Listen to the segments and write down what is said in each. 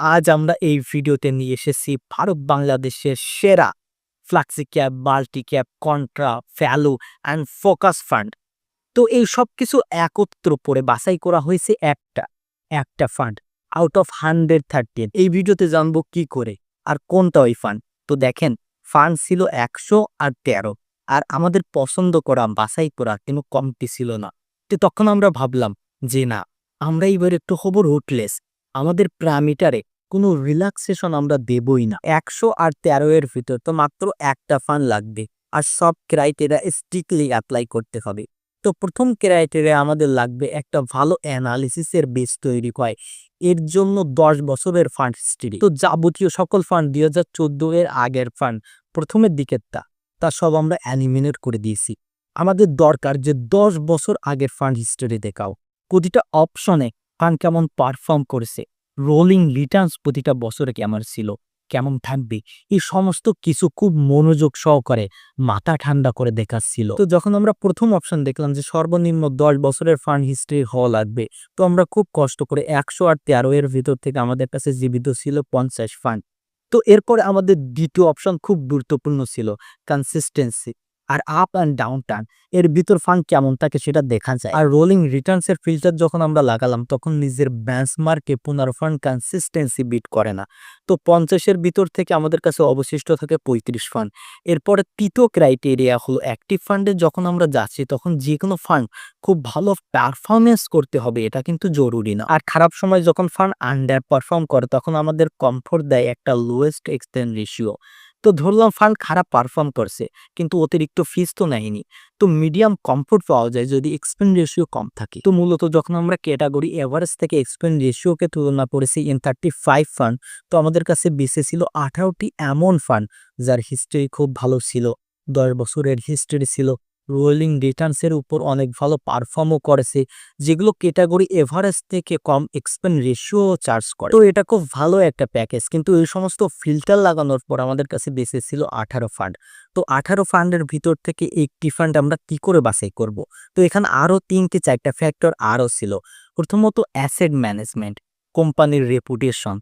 আজ আমরা এই ভিডিওতে নিয়ে এসেছি ভারত বাংলাদেশের সেরা flexi cap, multi cap, contra, value and focus fund. তো এই সব কিছু একত্র করে বাছাই করা হয়েছে একটা ফান্ড আউট অফ 113। এই ভিডিওতে জানবো কি করে আর কোনটা ওই ফান্ড। তো দেখেন, ফান্ড ছিল 113 আর আমাদের পছন্দ করা বাছাই করা কোনো কমতি ছিল না। তো তখন আমরা ভাবলাম যে না, আমরা এবার একটু হব রুটলেস, আমাদের প্যারামিটারে কোনো রিল্যাক্সেশন আমরা দেবই না। 113 এর ভিতর তো মাত্র একটা ফান্ড লাগবে আর সব ক্রাইটেরিয়া স্ট্রিক্টলি অ্যাপ্লাই করতে হবে। তো প্রথম ক্রাইটেরিয়া আমাদের লাগবে একটা ভালো অ্যানালিসিসের বেস তৈরি হয়। এর জন্য 10 বছরের ফান্ড হিস্ট্রি। তো যাবতীয় সকল ফান্ড 2014 এর আগের ফান্ড প্রথমের দিকেরটা তা সব আমরা এলিমিনেট করে দিয়েছি। আমাদের দরকার যে 10 বছর আগের ফান্ড হিস্ট্রি দেখাও। প্রতিটা অপশনে ফান্ড কেমন পারফর্ম করেছে, রোলিং রিটার্নস প্রতিটা বছরে কেমন ছিল, কেমন থাকবে, এই সমস্ত কিছু খুব মনোযোগ সহকারে মাথা ঠান্ডা করে দেখাচ্ছিল। তো যখন আমরা প্রথম অপশন দেখলাম যে সর্বনিম্ন 10 বছরের ফান্ড হিস্ট্রি হওয়া লাগবে, তো আমরা খুব কষ্ট করে 113 এর ভিতর থেকে আমাদের কাছে জীবিত ছিল 50 ফান্ড। তো এরপরে আমাদের দ্বিতীয় অপশন খুব গুরুত্বপূর্ণ ছিল, কনসিস্টেন্সি আর আপ অ্যান্ড ডাউন টার্ন। এর ভিতর ফান্ড কেমন থাকে সেটা দেখা যায়। আর রোলিং রিটার্নস এর ফিল্টার যখন আমরা লাগালাম তখন নিজের বেঞ্চমার্কে পুনর্ফান্ড কনসিস্টেন্সি বিট করে না। তো 50 এর ভিতর থেকে আমাদের কাছে অবশিষ্ট থাকে 35 ফান্ড। এরপরে তৃতীয় ক্রাইটেরিয়া হলো অ্যাক্টিভ ফান্ডে যখন আমরা যাচ্ছি তখন যে কোনো ফান্ড খুব ভালো পারফরমেন্স করতে হবে, এটা কিন্তু জরুরি না। আর খারাপ সময় যখন ফান্ড আন্ডার পারফর্ম করে তখন আমাদের কমফোর্ট দেয় একটা লোয়েস্ট এক্সটেন্ড রেশিও। তো ধরলাম ফান্ড খারাপ পারফর্ম করছে কিন্তু অতিরিক্ত ফিস তো নেয়নি, তো মিডিয়াম কমফোর্ট পাওয়া যায় যদি এক্সপেন্ড রেশিও কম থাকে। তো মূলত যখন আমরা ক্যাটাগরি এভারেজ থেকে এক্সপেন্ড রেশিওকে তুলনা করেছি ইন 35 ফান্ড, তো আমাদের কাছে বেঁচে ছিল 18টি এমন ফান্ড যার হিস্ট্রি খুব ভালো ছিল, 10 বছরের হিস্ট্রি ছিল, রোলিং রিটার্নসের উপর অনেক ভালো পারফর্মও করেছে, যেগুলো ক্যাটাগরি এভারেজ থেকে কম এক্সপেন্ড রেশিও চার্জ করে। তো এটা খুব ভালো একটা প্যাকেজ, কিন্তু এই সমস্ত ফিল্টার লাগানোর পর আমাদের কাছে বেঁচে ছিল 18 ফান্ড। তো 18 ফান্ডের ভিতর থেকে একটি ফান্ড আমরা কি করে বাছাই করব? তো এখানে আরো 3-4টা ফ্যাক্টর আরও ছিল। প্রথমত অ্যাসেট ম্যানেজমেন্ট, কোম্পানির রেপুটেশন,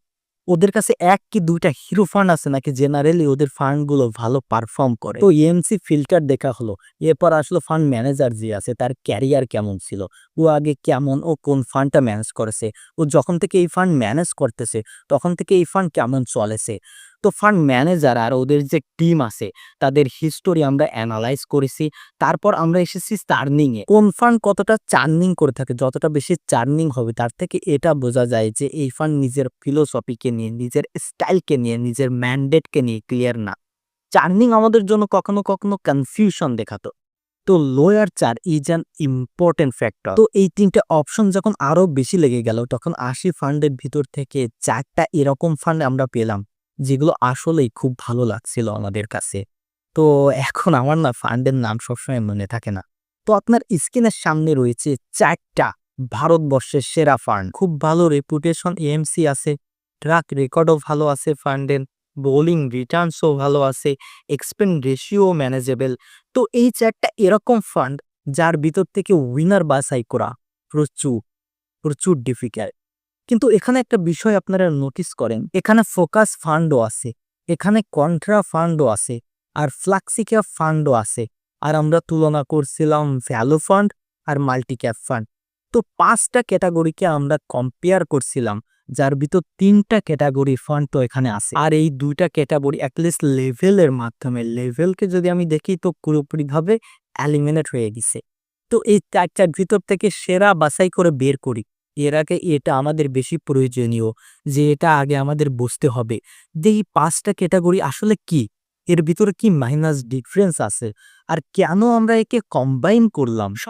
ওদের কাছে 1 কি 2টা হিরো ফান্ড আছে নাকি জেনারেলি ওদের ফান্ডগুলো ভালো পারফর্ম করে। তো এমসি ফিল্টার দেখা হলো। এরপর আসলে ফান্ড ম্যানেজার যে আছে তার ক্যারিয়ার কেমন ছিল, ও আগে কেমন ও কোন ফান্ডটা ম্যানেজ করেছে, ও যখন থেকে এই ফান্ড ম্যানেজ করতেছে তখন থেকে এই ফান্ড কেমন চলেছে। তো ফান্ড ম্যানেজার আর ওদের যে টিম আছে তাদের হিস্টোরি আমরা অ্যানালাইজ করেছি। তারপর আমরা এসেছি চার্নিং এ, কোন ফান্ড কতটা চার্নিং করে থাকে, যতটা বেশি চার্নিং হবে তার থেকে এটা বোঝা যায় যে এই ফান্ড নিজের ফিলোসফিকে নিয়ে, নিজের স্টাইলকে নিয়ে, নিজের ম্যান্ডেটকে নিয়ে ক্লিয়ার না। চার্নিং আমাদের জন্য কখনো কখনো কনফিউশন দেখাতো। তো লোয়ার চার ইজ অ্যান ইম্পর্টেন্ট ফ্যাক্টর। তো এই 3টে অপশন যখন আরো বেশি লেগে গেল তখন 80 ফান্ডের ভিতর থেকে 4টা এরকম ফান্ড আমরা পেলাম যেগুলো আসলেই খুব ভালো লাগছিল আমাদের কাছে। তো এখন আমার না ফান্ডের নাম সবসময় মনে থাকে না। তো আপনার স্ক্রিনের সামনে রয়েছে 4টা ভারতবর্ষের সেরা ফান্ড, খুব ভালো রেপুটেশন এএমসি আছে, ট্র্যাক রেকর্ডও ভালো আছে ফান্ডের, বোলিং রিটার্নসও ভালো আছে, এক্সপেন্ড রেশিও ম্যানেজেবল। তো এই 4টা এরকম ফান্ড যার ভিতর থেকে উইনার বাছাই করা প্রচুর প্রচুর ডিফিকাল্ট। কিন্তু এখানে একটা বিষয় আপনারা নোটিস করেন, এখানে ফোকাস ফান্ডও আছে, এখানে কন্ট্রা ফান্ডও আছে, আর ফ্লাক্সি ক্যাপ ফান্ডও আছে। আর আমরা তুলনা করছিলাম ভ্যালু ফান্ড আর মাল্টি ক্যাপ ফান্ড। তো 5টা ক্যাটাগরিকে আমরা কম্পেয়ার করছিলাম, যার ভিতর 3টা ক্যাটাগরি ফান্ড তো এখানে আছে। আর এই 2টা ক্যাটাগরি অ্যাটলিস্ট লেভেলের মাধ্যমে, লেভেলকে যদি আমি দেখি তো পুরোপুরিভাবে এলিমিনেট হয়ে গেছে। তো এই 4টার ভিতর থেকে সেরা বাছাই করে বের করি। এর আগে এটা আমাদের বেশি প্রয়োজনীয় যে এটা আগে আমাদের বুঝতে হবে যে এই 5টা ক্যাটাগরি আসলে কি, এর ভিতরে কি মাইনাস ডিফারেন্স আছে, আর কেন আমরা একে কম্বাইন করলাম।